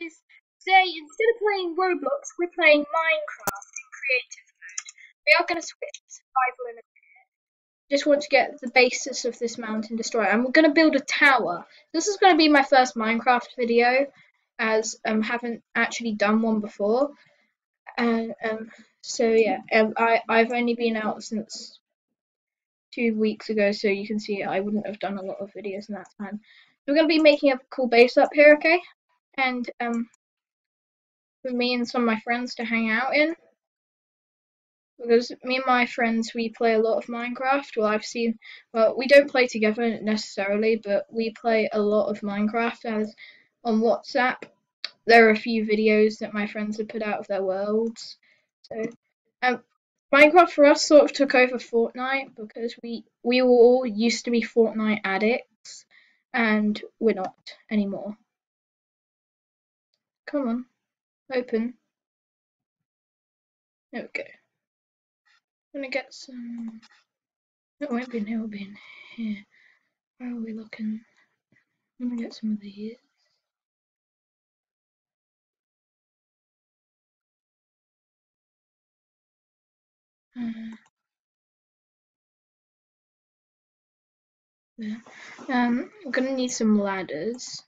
guys! Today, instead of playing Roblox, we're playing Minecraft in creative mode. We are going to switch to survival in a bit. Just want to get the basis of this mountain destroyed. I'm going to build a tower. This is going to be my first Minecraft video, as I haven't actually done one before. And so yeah, I've only been out since 2 weeks ago, so you can see I wouldn't have done a lot of videos in that time. We're going to be making a cool base up here, okay? And for me and some of my friends to hang out in, because me and my friends, we play a lot of Minecraft. Well, we don't play together necessarily, but we play a lot of Minecraft. As on WhatsApp, there are a few videos that my friends have put out of their worlds. So Minecraft for us sort of took over Fortnite, because we all used to be Fortnite addicts, and we're not anymore. Come on, open. There we go. I'm gonna get some. It won't be in here, it'll be in here. Where are we looking? I'm gonna get some of these. There. I'm gonna need some ladders.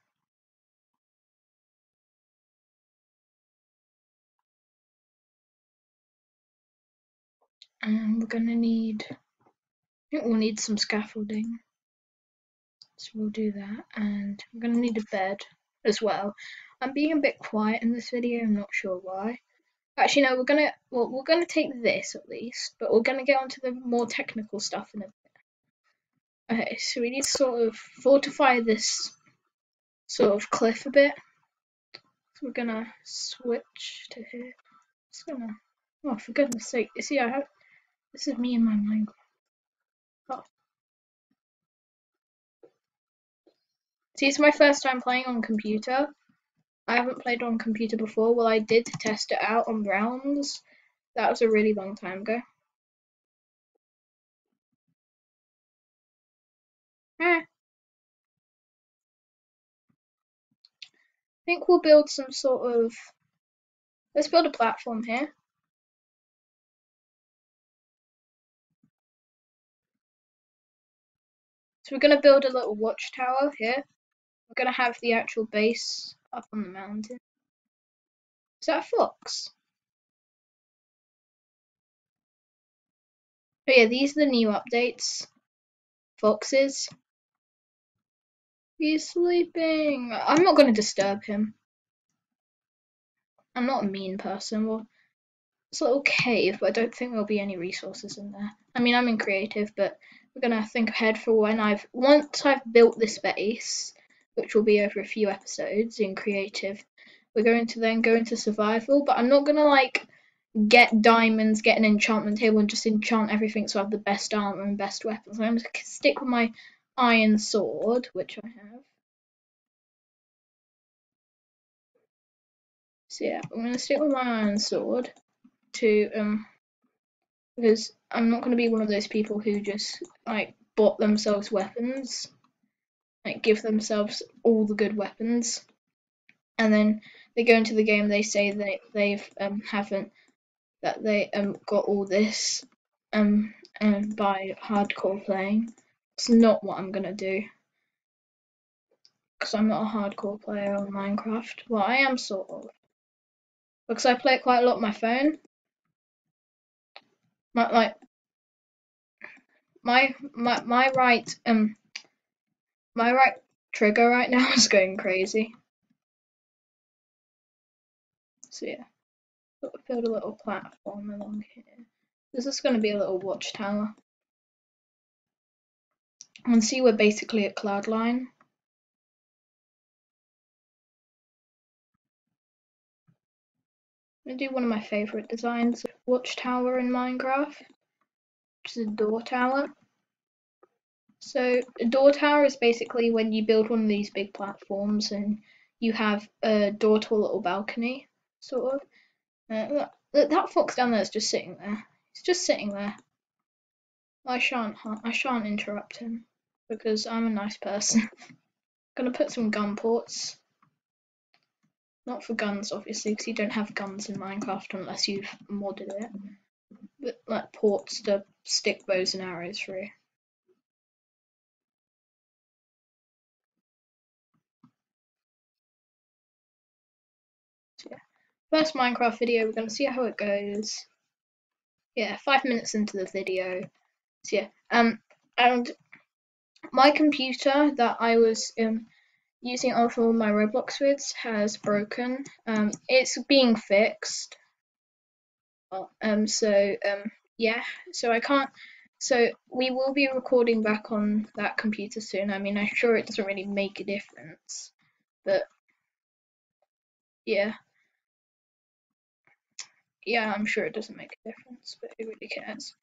And we're gonna need. I think we'll need some scaffolding. So we'll do that. And I'm gonna need a bed as well. I'm being a bit quiet in this video, I'm not sure why. Actually no, we're gonna take this at least, but we're gonna get onto the more technical stuff in a bit. Okay, so we need to sort of fortify this sort of cliff a bit. So we're gonna switch to here. Just gonna. Oh, for goodness sake! You see, this is me in my Minecraft. Oh. See, it's my first time playing on computer. I haven't played on computer before. Well, I did test it out on Realms. That was a really long time ago. I think we'll build some sort of. Let's build a platform here. So we're gonna build a little watchtower here. We're gonna have the actual base up on the mountain. Is that a fox? Oh yeah, these are the new updates. Foxes. He's sleeping. I'm not going to disturb him. I'm not a mean person. Well, it's a little cave, but I don't think there'll be any resources in there. I mean, I'm in creative, but we're gonna think ahead for once I've built this base, which will be over a few episodes in creative. We're going to then go into survival, but I'm not gonna like get diamonds, get an enchantment table, and just enchant everything so I have the best armor and best weapons. I'm gonna stick with my iron sword, which I have. So yeah, I'm gonna stick with my iron sword to because I'm not gonna be one of those people who just like bought themselves weapons, like give themselves all the good weapons, and then they go into the game, they say they've haven't that they got all this by hardcore playing. It's not what I'm gonna do, because I'm not a hardcore player on Minecraft. Well, I am sort of, because I play it quite a lot on my phone. My my right trigger right now is going crazy. So yeah, build a little platform along here. This is going to be a little watchtower. And see, we're basically at Cloudline. I'm going to do one of my favourite designs of watchtower in Minecraft, which is a door tower. So a door tower is basically when you build one of these big platforms and you have a door to a little balcony, sort of. That fox down there is just sitting there. He's just sitting there. I shan't interrupt him because I'm a nice person. Gonna put some gun ports. Not for guns, obviously, because you don't have guns in Minecraft unless you've modded it. But like ports to stick bows and arrows through. So yeah, first Minecraft video. We're gonna see how it goes. Yeah, 5 minutes into the video. So yeah, and my computer that I was using all for my Roblox vids has broken. It's being fixed. Yeah, so I can't. So we will be recording back on that computer soon. I mean, I'm sure it doesn't really make a difference, but yeah, yeah, I'm sure it doesn't make a difference, but who really cares?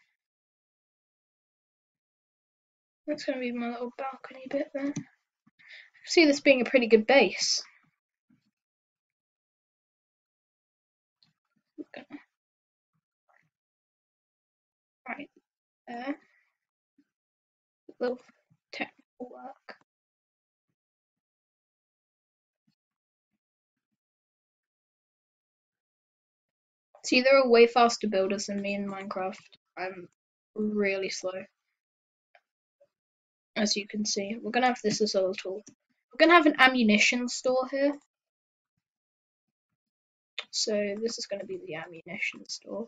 That's gonna be my little balcony bit there. I see this being a pretty good base. Right there, little technical work. See, there are way faster builders than me in Minecraft. I'm really slow, as you can see. We're gonna have this as a little. We're gonna have an ammunition store here. So this is gonna be the ammunition store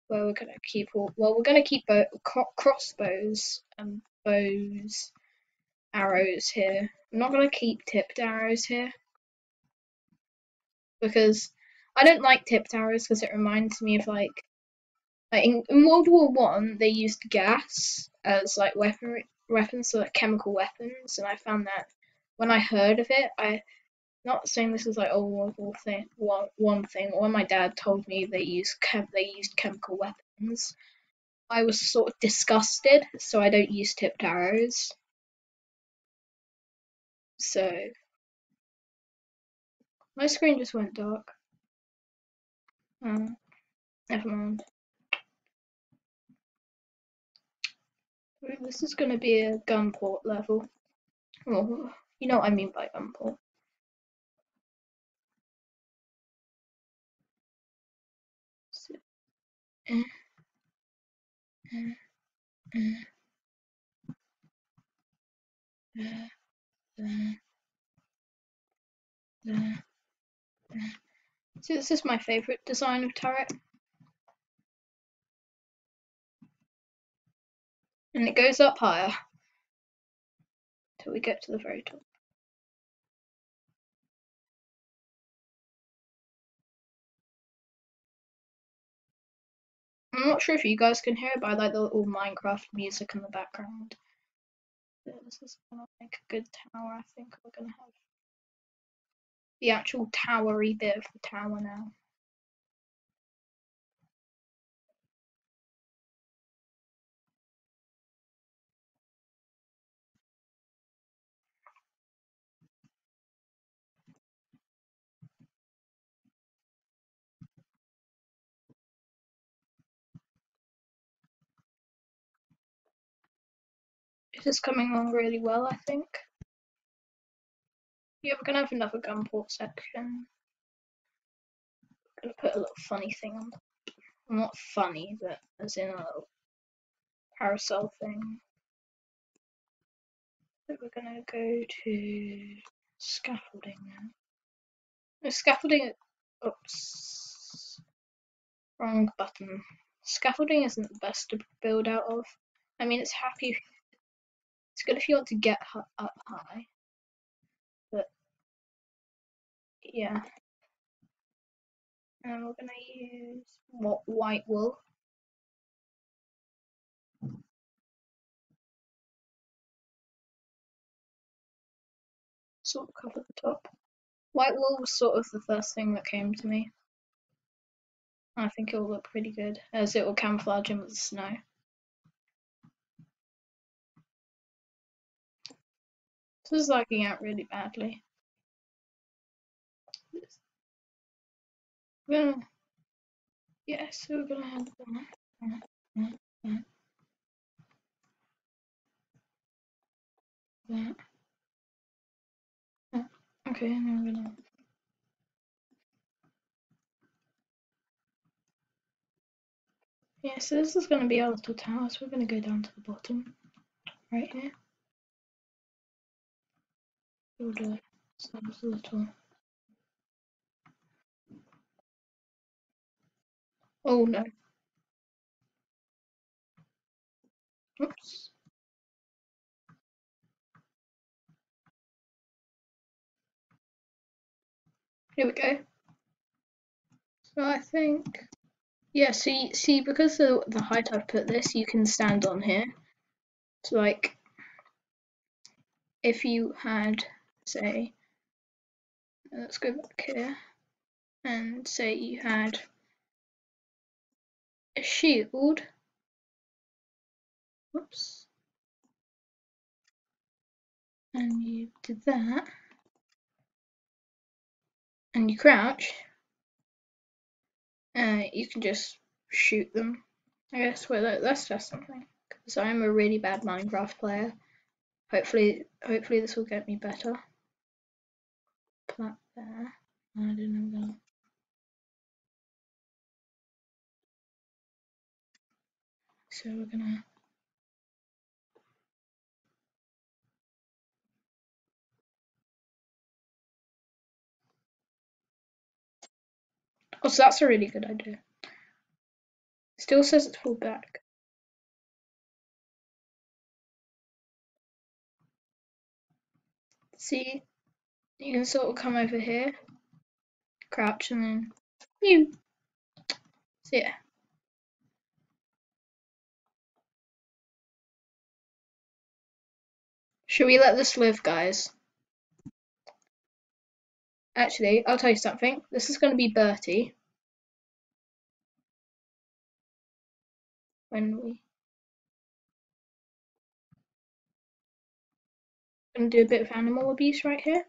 where we're gonna keep all. Well, we're gonna keep crossbows and bows, arrows here. I'm not gonna keep tipped arrows here because I don't like tipped arrows because it reminds me of like in World War One, they used gas as like weapons, so like chemical weapons, and I found that when I heard of it, I not saying this is like a World War thing, one thing. When my dad told me they used chemical weapons, I was sort of disgusted, so I don't use tipped arrows. So my screen just went dark. Never mind. This is going to be a gun port level. Well, you know what I mean by gun port. So, so this is my favourite design of turret. And it goes up higher till we get to the very top. I'm not sure if you guys can hear it, but I like the little Minecraft music in the background. Yeah, this is gonna make a good tower. I think we're gonna have the actual towery bit of the tower now. This is coming along really well, I think. Yeah, we're gonna have another gun port section. Gonna put a little funny thing on. Well, not funny, but as in a little parasol thing. So we're gonna go to scaffolding now. No, scaffolding. Oops. Wrong button. Scaffolding isn't the best to build out of. I mean, it's happy. It's good if you want to get up high. But yeah. And we're gonna use white wool. Sort of cover the top. White wool was sort of the first thing that came to me. I think it will look pretty good as it will camouflage in with the snow. This is lagging out really badly. Yeah, so we're gonna have that. Okay, and then we're gonna Yeah, so this is going to be our little tower, so we're going to go down to the bottom, right here. Build ourselves a little... Oh no. Oops. Here we go. So I think... Yeah, see, because of the height I've put this, you can stand on here. So like, if you had, say, let's go back here, and say you had a shield. Whoops. And you did that, and you crouch, you can just shoot them. I guess let's test something, because I'm a really bad Minecraft player. Hopefully this will get me better. Put that there. I don't know. So we're gonna... Oh, so that's a really good idea. Still says it's pulled back. See, you can sort of come over here, crouch, and then you. So yeah. Should we let this live, guys? Actually, I'll tell you something. This is going to be Bertie. When we... going to do a bit of animal abuse right here.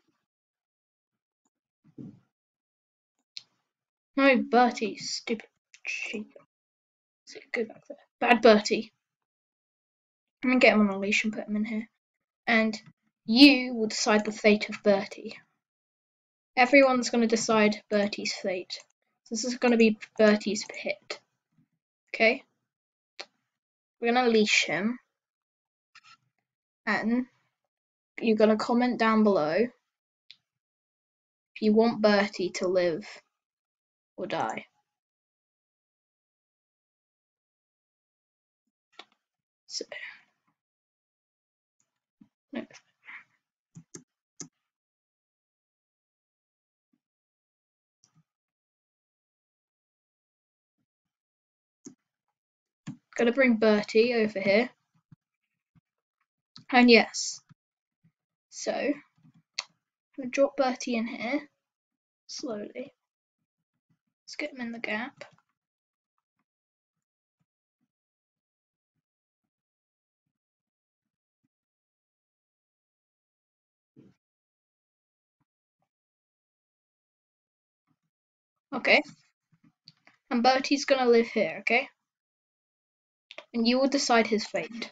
No, Bertie, stupid sheep. So go back there. Bad Bertie. I'm going to get him on a leash and put him in here. And you will decide the fate of Bertie. Everyone's going to decide Bertie's fate. This is going to be Bertie's pit. Okay? We're going to leash him. And you're going to comment down below if you want Bertie to live or die. So, no. Gonna bring Bertie over here. And yes. So, I'm gonna drop Bertie in here slowly. Let's get him in the gap. Okay. And Bertie's gonna live here, okay? And you will decide his fate.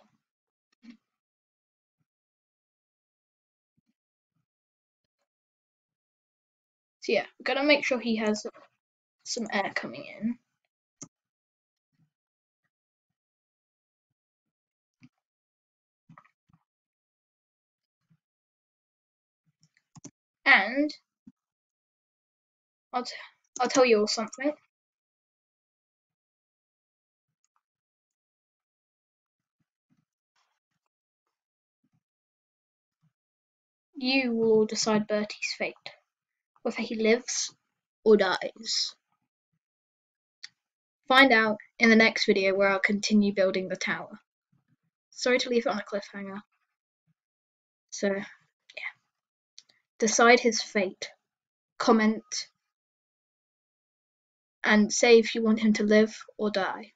So yeah, we're gonna make sure he has some air coming in. And I'll tell you all something. You will all decide Bertie's fate, whether he lives or dies. Find out in the next video where I'll continue building the tower. Sorry to leave it on a cliffhanger. So, yeah. Decide his fate. Comment and say if you want him to live or die.